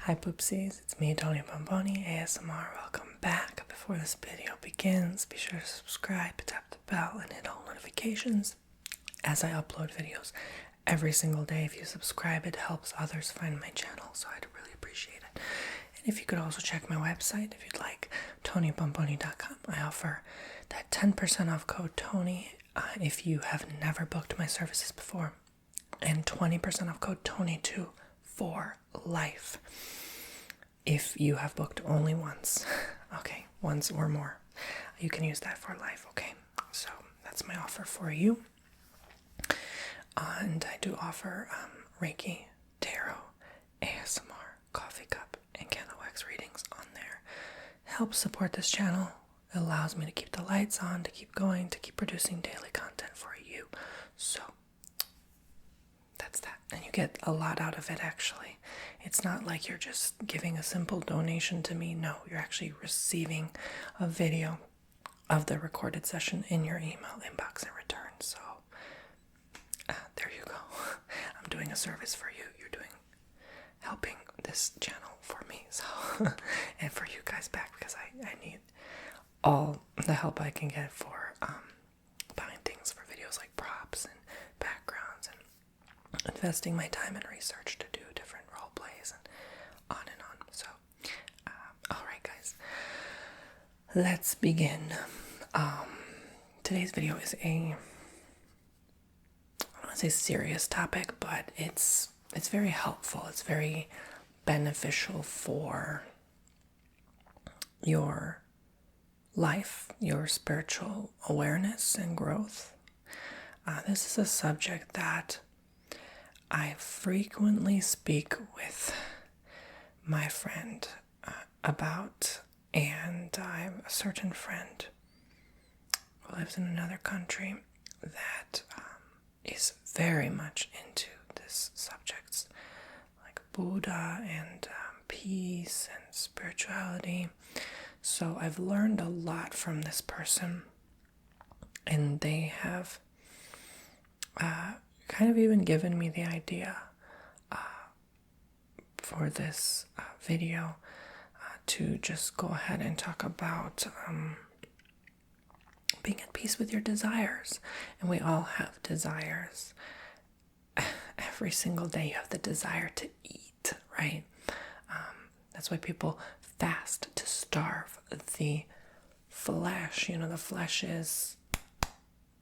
Hi Poopsies, it's me, Tony Bomboni, ASMR. Welcome back. Before this video begins, be sure to subscribe, tap the bell, and hit all notifications as I upload videos every single day. If you subscribe, it helps others find my channel, so I'd really appreciate it. And if you could also check my website if you'd like, TonyBomboni.com. I offer that 10% off code Tony if you have never booked my services before, and 20% off code Tony2 for life if you have booked only once. Okay, once or more, you can use that for life. Okay, so that's my offer for you. And I do offer Reiki, Tarot, ASMR, coffee cup, and candle wax readings on there. Helps support this channel. It allows me to keep the lights on, to keep going, to keep producing daily content for you. So that's that. And you get a lot out of it, actually. It's not like you're just giving a simple donation to me. No, you're actually receiving a video of the recorded session in your email inbox in return. So there you go. I'm doing a service for you. You're helping this channel for me. So and for you guys back, because I need all the help I can get for buying things for videos like props and backgrounds and investing my time and research to do different role plays and on and on. So alright guys, let's begin. Today's video is I don't want to say serious topic, but it's very helpful. It's very beneficial for your life, your spiritual awareness and growth. This is a subject that I frequently speak with my friend about, and I have a certain friend who lives in another country that is very much into this subjects like Buddha and peace and spirituality. So I've learned a lot from this person, and they have kind of even given me the idea for this video to just go ahead and talk about being at peace with your desires. And we all have desires. Every single day you have the desire to eat, right? That's why people fast, to starve the flesh. You know, the flesh is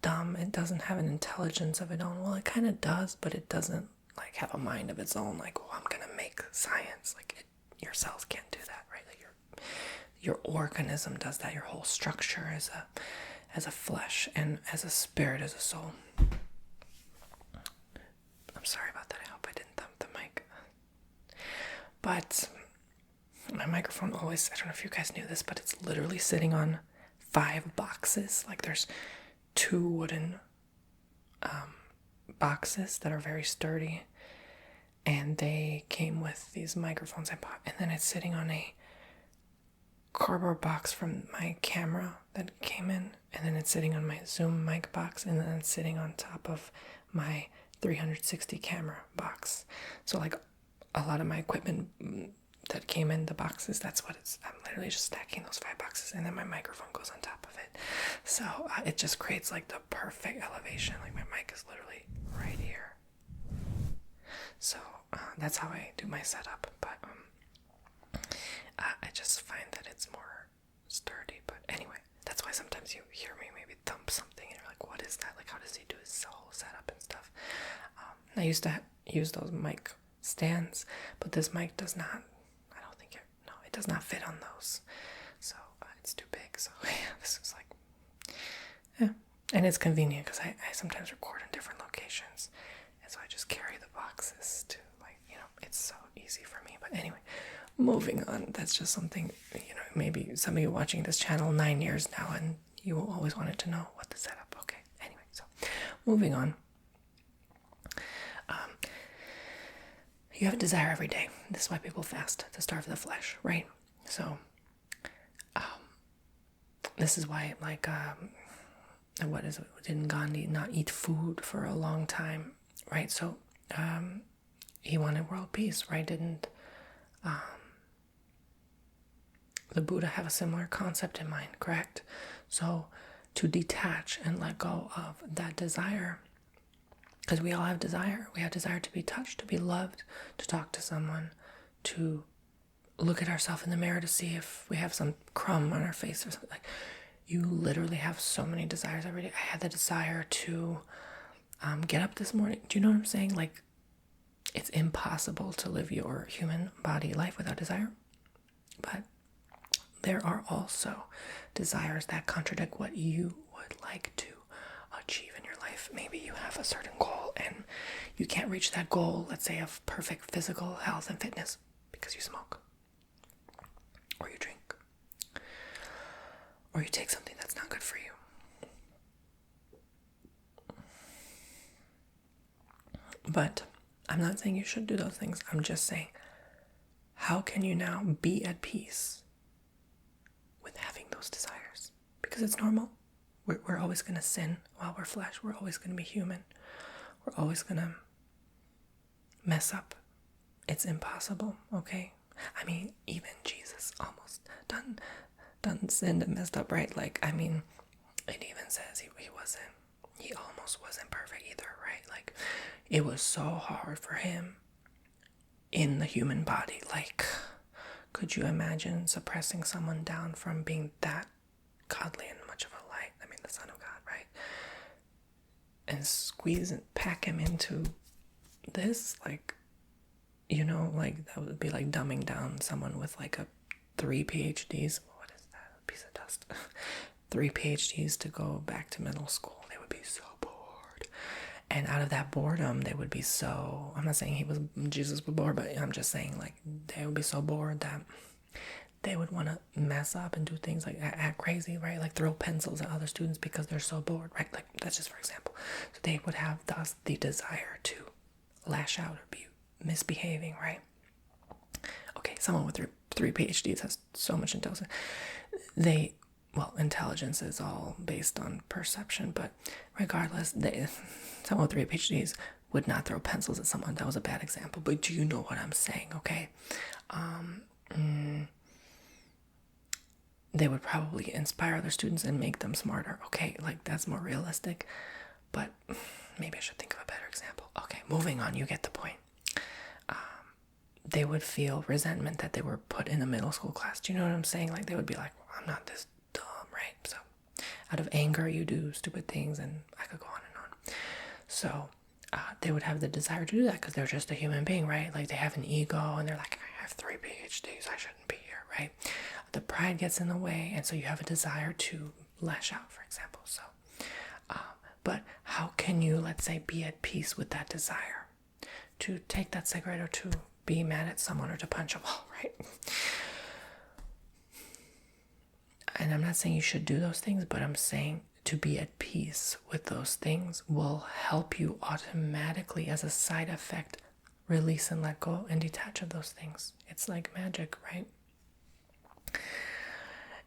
dumb. It doesn't have an intelligence of its own. Well, it kind of does, but it doesn't like have a mind of its own. Like, I'm gonna make science. Like, your cells can't do that, right? Like your organism does that. Your whole structure as a flesh, and as a spirit, as a soul. I'm sorry about that. I hope I didn't thump the mic. But my microphone always, I don't know if you guys knew this, but it's literally sitting on 5 boxes. Like, there's 2 wooden boxes that are very sturdy, and they came with these microphones I bought, and then it's sitting on a cardboard box from my camera that came in, and then it's sitting on my Zoom mic box, and then it's sitting on top of my 360 camera box. So like a lot of my equipment that came in the boxes, that's what it's, I'm literally just stacking those 5 boxes, and then my microphone goes on top of it. So it just creates like the perfect elevation. Like, my mic is literally right here. So that's how I do my setup. But I just find that it's more sturdy. But anyway, that's why sometimes you hear me maybe thump something and you're like, what is that? Like, how does he do his whole setup and stuff? I used to use those mic stands, but this mic does not, it does not fit on those. So it's too big. So yeah, this is like, yeah. And it's convenient because I sometimes record in different locations. And so I just carry the boxes to, like, you know, it's so easy for me. But anyway, moving on. That's just something, you know, maybe some of you watching this channel 9 years now, and you always wanted to know what the setup. Okay. Anyway, so moving on. You have a desire every day. This is why people fast, to starve the flesh, right? So, this is why, like, what is it? Didn't Gandhi not eat food for a long time, right? So, he wanted world peace, right? Didn't The Buddha have a similar concept in mind, correct? So to detach and let go of that desire, because we all have desire. We have desire to be touched, to be loved, to talk to someone, to look at ourselves in the mirror to see if we have some crumb on our face or something. Like, you literally have so many desires every day. I had the desire to get up this morning. Do you know what I'm saying? Like, it's impossible to live your human body life without desire. But there are also desires that contradict what you would like to achieve in your life. Maybe you have a certain goal and you can't reach that goal, let's say of perfect physical health and fitness, because you smoke, or you drink, or you take something that's not good for you. But I'm not saying you should do those things. I'm just saying, how can you now be at peace with having those desires? Because it's normal. We're always going to sin while we're flesh. We're always going to be human. We're always going to mess up. It's impossible, okay? I mean, even Jesus almost done sinned and messed up, right? Like, I mean, it even says he almost wasn't perfect either, right? Like, it was so hard for him in the human body. Like, could you imagine suppressing someone down from being that godly and much of a light? I mean, the Son of God, right? And squeeze and pack him into this, like, you know, like, that would be like dumbing down someone with like 3 PhDs. What is that? A piece of dust. 3 PhDs to go back to middle school. They would be so bored. And out of that boredom, they would be so, I'm not saying Jesus was bored, but I'm just saying, like, they would be so bored that they would want to mess up and do things like act crazy, right? Like throw pencils at other students because they're so bored, right? Like, that's just for example. So they would have thus the desire to lash out or be misbehaving, right? Okay, someone with three PhDs has so much intelligence. Intelligence is all based on perception, but regardless, someone with 3 PhDs would not throw pencils at someone. That was a bad example, but do you know what I'm saying, okay? They would probably inspire other students and make them smarter, okay? Like, that's more realistic, but maybe I should think of a better example. Okay, moving on, you get the point. They would feel resentment that they were put in a middle school class. Do you know what I'm saying? Like, they would be like, well, I'm not this dumb, right? So out of anger, you do stupid things, and I could go on and on. So they would have the desire to do that because they're just a human being, right? Like, they have an ego, and they're like, I have 3 PhDs, I shouldn't be here, right? The pride gets in the way, and so you have a desire to lash out, for example. So, but how can you, let's say, be at peace with that desire to take that cigarette, or to be mad at someone, or to punch a wall, right? And I'm not saying you should do those things, but I'm saying to be at peace with those things will help you automatically, as a side effect, release and let go and detach of those things. It's like magic, right?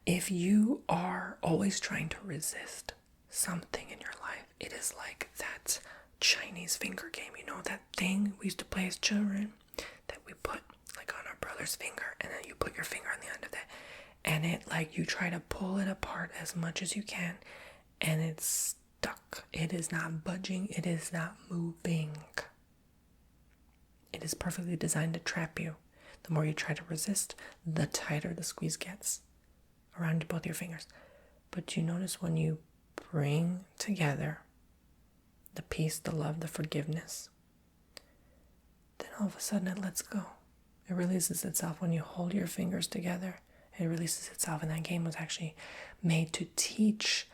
If you are always trying to resist something in your life, it is like that Chinese finger game, you know, that thing we used to play as children that we put like on our brother's finger, and then you put your finger on the end of that, and it, like, you try to pull it apart as much as you can, and it's stuck. It is not budging. It is not moving. It is perfectly designed to trap you. The more you try to resist, the tighter the squeeze gets around both your fingers. But you notice when you bring together the peace, the love, the forgiveness, then all of a sudden it lets go. It releases itself. When you hold your fingers together, it releases itself. And that game was actually made to teach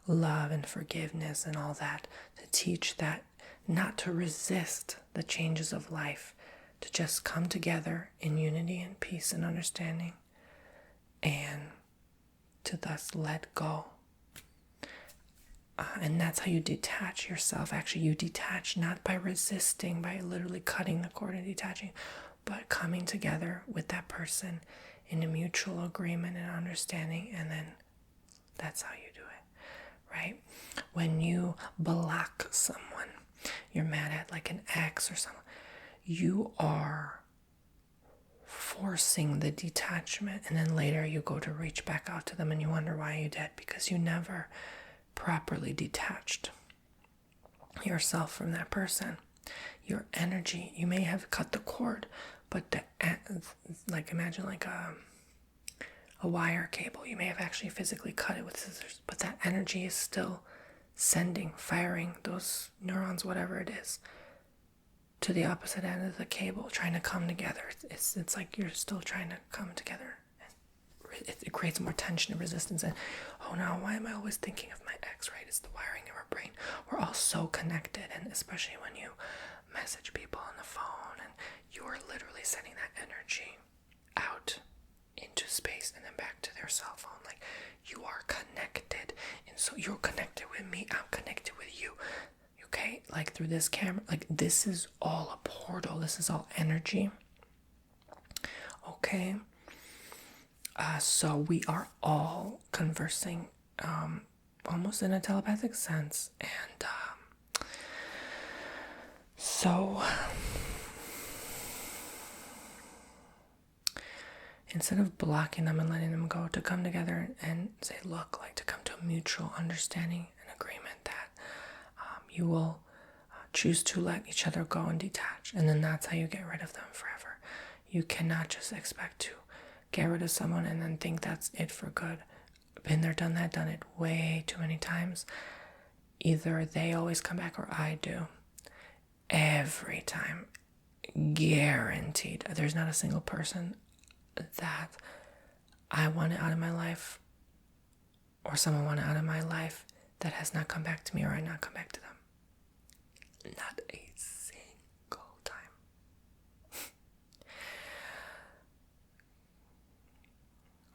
love and forgiveness and all that, to teach that not to resist the changes of life, to just come together in unity and peace and understanding, and to thus let go. And that's how you detach yourself. Actually, you detach not by resisting, by literally cutting the cord and detaching, but coming together with that person in a mutual agreement and understanding, and then that's how you do it, right? When you block someone you're mad at, like an ex or someone, you are forcing the detachment, and then later you go to reach back out to them and you wonder why you did, because you never properly detached yourself from that person. Your energy, you may have cut the cord, but like imagine like a wire cable, you may have actually physically cut it with scissors, but that energy is still firing those neurons, whatever it is, to the opposite end of the cable, trying to come together. It's like you're still trying to come together. It creates more tension and resistance. And oh no, why am I always thinking of my ex, right? It's the wiring of our brain. We're all so connected, and especially when you message people on the phone and you're literally sending that energy out into space and then back to their cell phone. Like, you are connected, and so you're connected with me, I'm connected with you. Okay, like through this camera, like this is all a portal, this is all energy. Okay, so we are all conversing almost in a telepathic sense, and so instead of blocking them and letting them go, to come together and say, look, like to come to a mutual understanding and agreement that you will choose to let each other go and detach, and then that's how you get rid of them forever. You cannot just expect to get rid of someone and then think that's it for good. Been there, done that, done it way too many times. Either they always come back or I do. Every time. Guaranteed. There's not a single person that I wanted out of my life or someone wanted out of my life that has not come back to me or I not come back to them. Not a single time.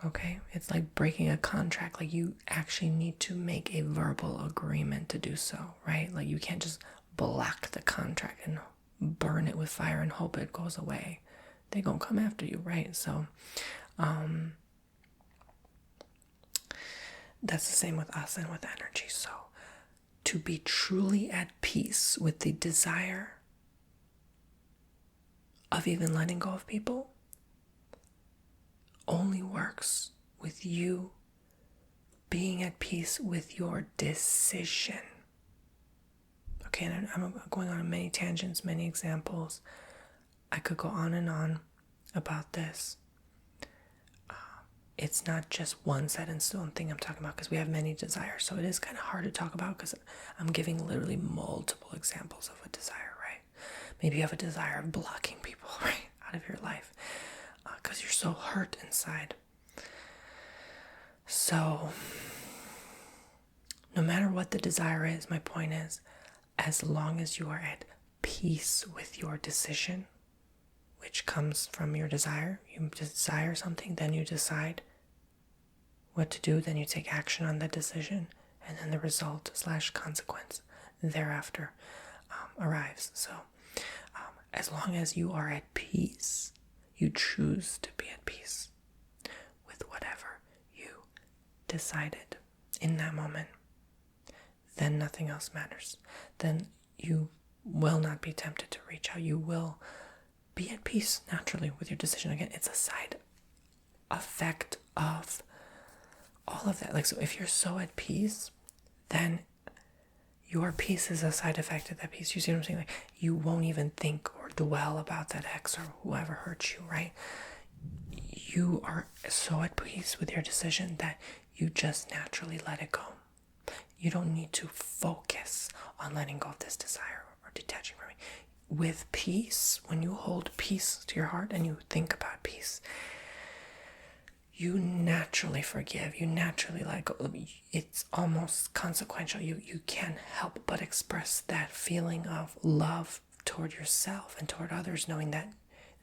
Okay? It's like breaking a contract. Like, you actually need to make a verbal agreement to do so, right? Like, you can't just block the contract and burn it with fire and hope it goes away. They're gonna come after you, right? So that's the same with us and with energy. So to be truly at peace with the desire of even letting go of people only works with you being at peace with your decision. Okay, and I'm going on many tangents, many examples. I could go on and on about this. It's not just one set in stone thing I'm talking about, because we have many desires. So it is kind of hard to talk about because I'm giving literally multiple examples of a desire, right? Maybe you have a desire of blocking people, right, out of your life because you're so hurt inside. So no matter what the desire is, my point is, as long as you are at peace with your decision, which comes from your desire, you desire something, then you decide what to do, then you take action on that decision, and then the result / consequence thereafter arrives. So as long as you are at peace, you choose to be at peace with whatever you decided in that moment, then nothing else matters. Then you will not be tempted to reach out. You will be at peace naturally with your decision. Again, it's a side effect of all of that. Like, so if you're so at peace, then your peace is a side effect of that peace. You see what I'm saying? Like, you won't even think or dwell about that ex or whoever hurt you, right? You are so at peace with your decision that you just naturally let it go. You don't need to focus on letting go of this desire or detaching from it. With peace, when you hold peace to your heart and you think about peace, you naturally forgive, you naturally let go. It's almost consequential. You can't help but express that feeling of love toward yourself and toward others, knowing that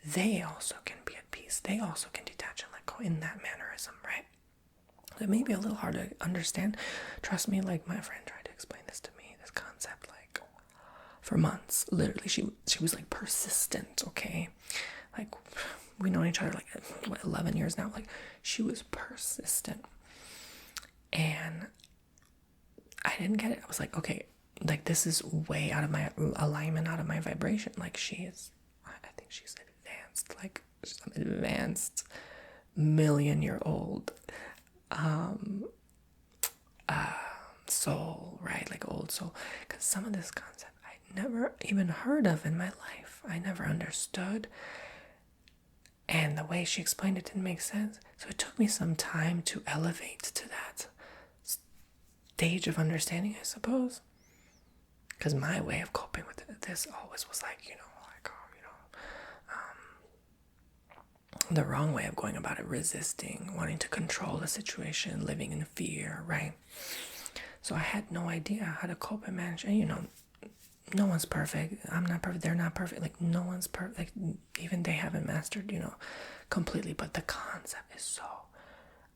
they also can be at peace. They also can detach and let go in that mannerism, right? It may be a little hard to understand. Trust me, like, my friend tried to explain this to me, this concept, like, for months. Literally, she was like persistent, okay? Like, we know each other like 11 years now. Like, she was persistent, and I didn't get it. I was like, okay, like, this is way out of my alignment, out of my vibration. Like, I think she's advanced, like, some advanced million-year-old soul, right? Like old soul. Because some of this concept I never even heard of in my life. I never understood. And the way she explained it didn't make sense. So it took me some time to elevate to that stage of understanding, I suppose. Because my way of coping with this always was like, the wrong way of going about it, resisting, wanting to control the situation, living in fear, right? So I had no idea how to cope and manage. And no one's perfect. I'm not perfect. They're not perfect. Like, no one's perfect. Like, even they haven't mastered, completely. But the concept is so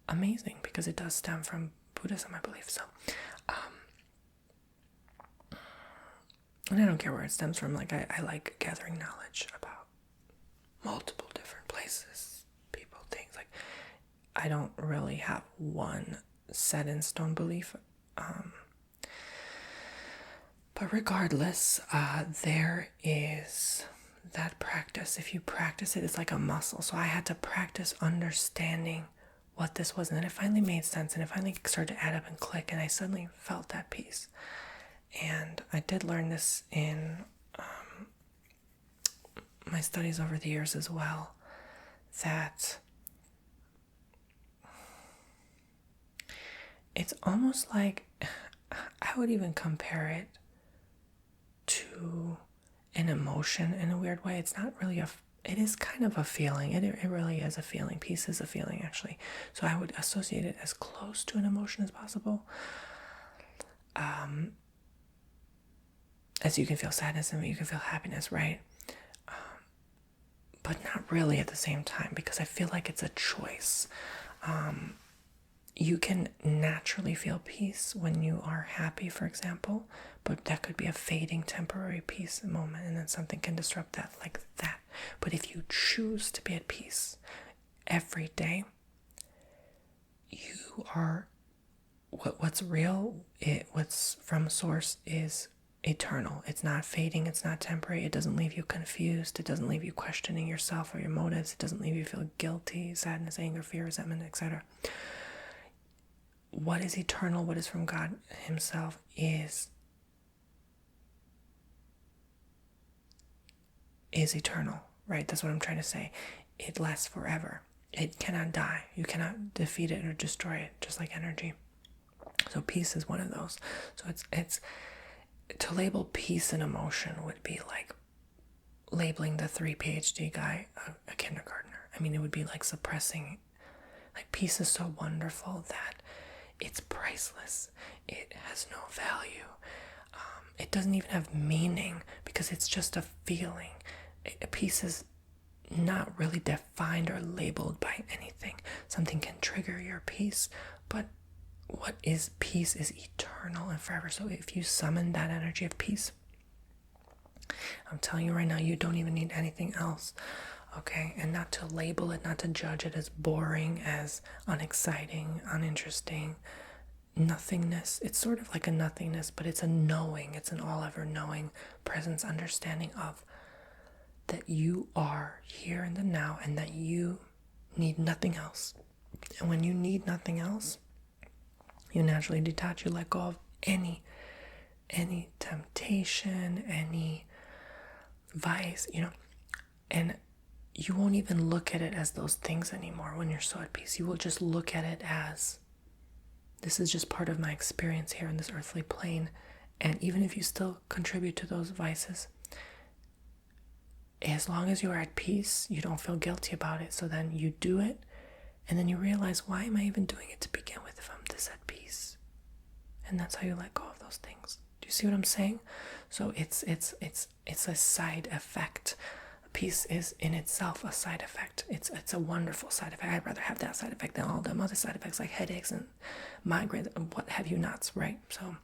amazing because it does stem from Buddhism, I believe. So, and I don't care where it stems from. Like, I like gathering knowledge about multiple different places, people, things. Like, I don't really have one set in stone belief. But regardless, there is that practice. If you practice it, it's like a muscle. So I had to practice understanding what this was. And then it finally made sense. And it finally started to add up and click. And I suddenly felt that peace. And I did learn this in my studies over the years as well. That it's almost like, I would even compare it to an emotion in a weird way. It's not really it is kind of a feeling. It really is a feeling. Peace is a feeling, actually. So I would associate it as close to an emotion as possible. As you can feel sadness and you can feel happiness, right? But not really at the same time, because I feel like it's a choice. You can naturally feel peace when you are happy, for example, but that could be a fading temporary peace moment, and then something can disrupt that like that. But if you choose to be at peace every day, you are what's real, what's from source is eternal. It's not fading, it's not temporary. It doesn't leave you confused. It doesn't leave you questioning yourself or your motives. It doesn't leave you feel guilty, sadness, anger, fear, resentment, etc. What is eternal, what is from God himself is eternal, right? That's what I'm trying to say. It lasts forever. It cannot die. You cannot defeat it or destroy it, just like energy. So peace is one of those. So it's to label peace and emotion would be like labeling the 3 PhD guy a kindergartner. I mean, it would be like suppressing. Like, peace is so wonderful that it's priceless. It has no value. It doesn't even have meaning because it's just a feeling. Peace is not really defined or labeled by anything. Something can trigger your peace, but what is peace is eternal and forever. So if you summon that energy of peace, I'm telling you right now, you don't even need anything else. Okay, and not to label it, not to judge it as boring, as unexciting, uninteresting, nothingness. It's sort of like a nothingness, but it's a knowing. It's an all-ever-knowing presence, understanding of that you are here in the now and that you need nothing else. And when you need nothing else, you naturally detach, you let go of any temptation, any vice, and you won't even look at it as those things anymore when you're so at peace. You will just look at it as, this is just part of my experience here in this earthly plane. And even if you still contribute to those vices, as long as you are at peace, you don't feel guilty about it. So then you do it, and then you realize, why am I even doing it to begin with if I'm this at peace? And that's how you let go of those things. Do you see what I'm saying? So it's a side effect. Peace is in itself a side effect. It's a wonderful side effect. I'd rather have that side effect than all them other side effects like headaches and migraines and what have you nots, right? So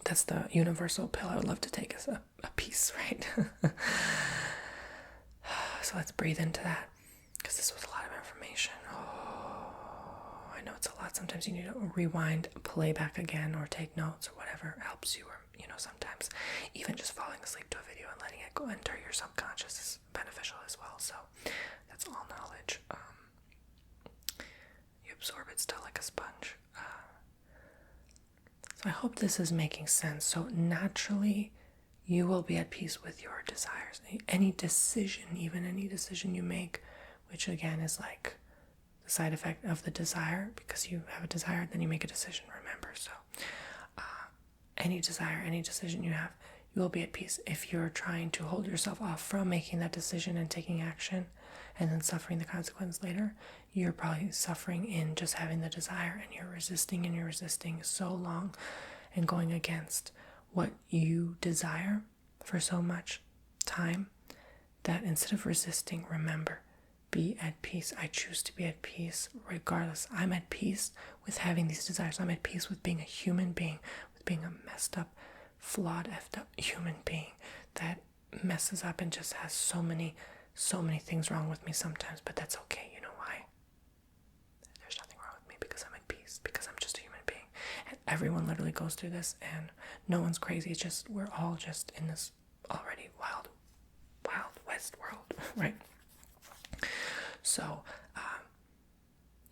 that's the universal pill I would love to take, is a peace, right? So let's breathe into that, because this was a lot of information. I know it's a lot. Sometimes you need to rewind, play back again, or take notes, or whatever helps you, or sometimes even just falling asleep to a video and letting it go enter your subconscious is beneficial all knowledge. You absorb it still like a sponge. So I hope this is making sense. So naturally, you will be at peace with your desires. Any decision, even any decision you make, which again is like the side effect of the desire, because you have a desire, then you make a decision, remember. So any desire, any decision you have, you will be at peace. If you're trying to hold yourself off from making that decision and taking action and then suffering the consequence later, you're probably suffering in just having the desire, and you're resisting so long and going against what you desire for so much time that instead of resisting, remember, be at peace. I choose to be at peace regardless. I'm at peace with having these desires. I'm at peace with being a human being, with being a messed up, flawed, effed up human being that messes up and just has so many things wrong with me sometimes, but that's okay. You know why? There's nothing wrong with me because I'm at peace, because I'm just a human being. And everyone literally goes through this, and no one's crazy. It's just, we're all just in this already wild west world, right? So,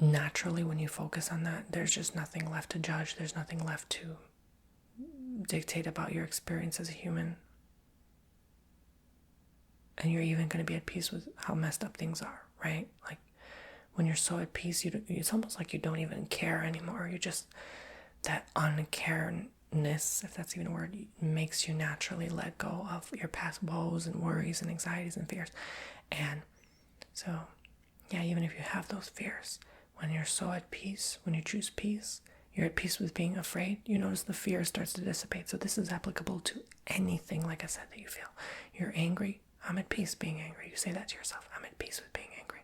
naturally, when you focus on that, there's just nothing left to judge. There's nothing left to dictate about your experience as a human. And you're even going to be at peace with how messed up things are, right? Like, when you're so at peace, it's almost like you don't even care anymore. You just, that uncareness, if that's even a word, makes you naturally let go of your past woes and worries and anxieties and fears. And so, yeah, even if you have those fears, when you're so at peace, when you choose peace, you're at peace with being afraid, you notice the fear starts to dissipate. So this is applicable to anything, like I said, that you feel. You're angry, I'm at peace being angry. You say that to yourself, I'm at peace with being angry.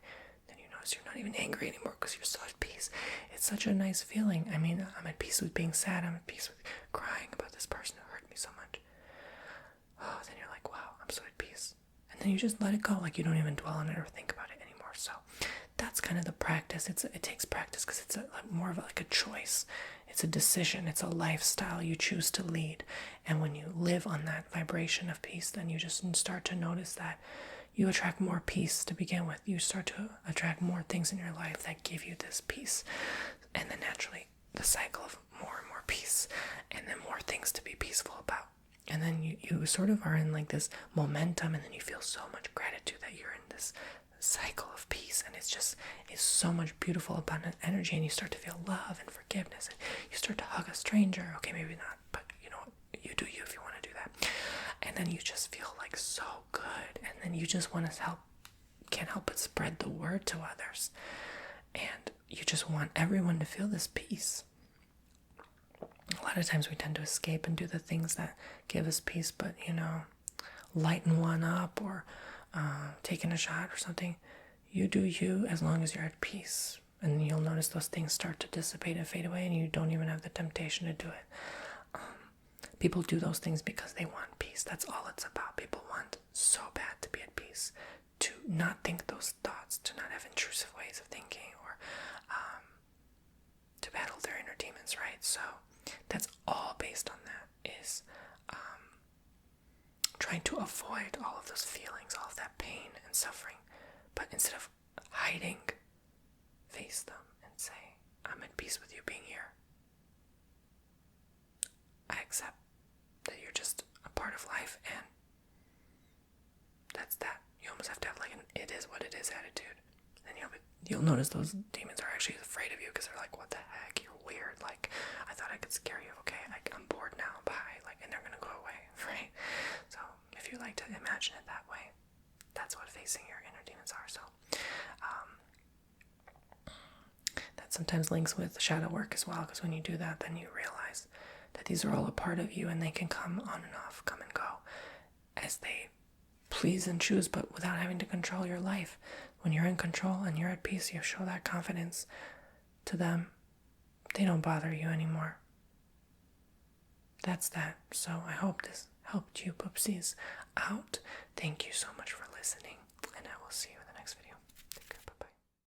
Then you notice you're not even angry anymore because you're so at peace. It's such a nice feeling. I mean, I'm at peace with being sad. I'm at peace with crying about this person who hurt me so much. Oh, then you're like, wow, I'm so at peace. And then you just let it go, like you don't even dwell on it or think about it anymore. So that's kind of the practice. It takes practice because it's more of like a choice. It's a decision. It's a lifestyle you choose to lead. And when you live on that vibration of peace, then you just start to notice that you attract more peace to begin with. You start to attract more things in your life that give you this peace. And then naturally, the cycle of more and more peace, and then more things to be peaceful about. And then you sort of are in like this momentum, and then you feel so much gratitude that you're in this cycle of peace, and it's so much beautiful, abundant energy, and you start to feel love and forgiveness, and you start to hug a stranger. Okay, maybe not, but you know what? You do you if you want to do that. And then you just feel like so good, and then you just want to can't help but spread the word to others, and you just want everyone to feel this peace. A lot of times we tend to escape and do the things that give us peace, but lighten one up or taking a shot or something. You do you as long as you're at peace, and you'll notice those things start to dissipate and fade away, and you don't even have the temptation to do it. People do those things because they want peace. That's all it's about. People want so bad to be at peace, to not think those thoughts, to not have intrusive ways of thinking, or to battle their inner demons, right? So that's all based on that, is trying to avoid all of those feelings, all of that pain and suffering. But instead of hiding, face them and say, I'm at peace with you being here. I accept that you're just a part of life, and that's that. You almost have to have like an it is what it is attitude. And you'll notice those demons are actually afraid of you, because they're like, what the heck, you're weird. Like, I thought I could scare you. Okay, I'm bored now. Bye. Like, and they're gonna go away, right? So if you like to imagine it that way, that's what facing your inner demons are. So that sometimes links with shadow work as well, because when you do that, then you realize that these are all a part of you, and they can come on and off, come and go as they please and choose, but without having to control your life. When you're in control and you're at peace, you show that confidence to them. They don't bother you anymore. That's that. So I hope this helped you poopsies out. Thank you so much for listening, and I will see you then.